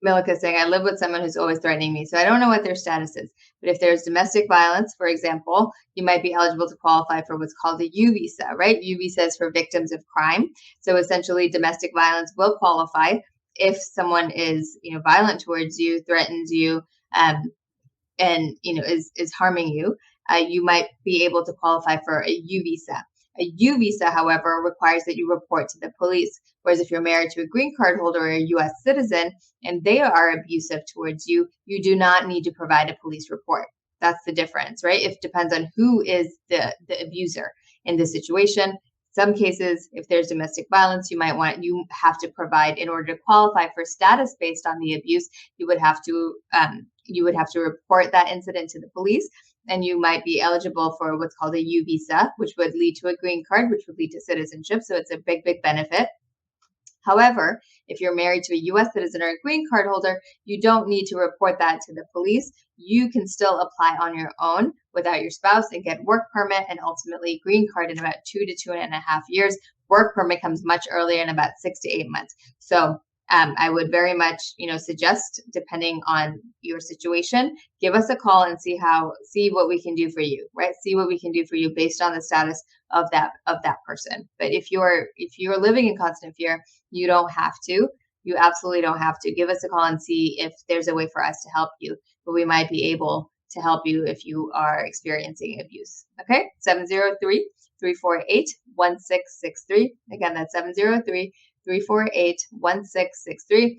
Milka saying, I live with someone who's always threatening me, so I don't know what their status is. But if there's domestic violence, for example, you might be eligible to qualify for what's called a U visa, right? U visa is for victims of crime. So essentially, domestic violence will qualify if someone is, violent towards you, threatens you, um, and is harming you. You might be able to qualify for a U visa. A U visa, however, requires that you report to the police. Whereas if you're married to a green card holder or a U.S. citizen and they are abusive towards you, you do not need to provide a police report. That's the difference, right? It depends on who is the abuser in this situation. Some cases, if there's domestic violence, you have to provide, in order to qualify for status based on the abuse, you would have to report that incident to the police, and you might be eligible for what's called a U visa, which would lead to a green card, which would lead to citizenship. So it's a big, big benefit. However, if you're married to a U.S. citizen or a green card holder, you don't need to report that to the police. You can still apply on your own without your spouse and get work permit and ultimately green card in about 2 to 2.5 years. Work permit comes much earlier, in about 6 to 8 months. So I would very much, suggest, depending on your situation, give us a call and see what we can do for you, right? See what we can do for you based on the status of that person. But if you're living in constant fear, you don't have to. You absolutely don't have to. Give us a call and see if there's a way for us to help you. But we might be able to help you if you are experiencing abuse. Okay? 703-348-1663. Again, that's 703-348-1663.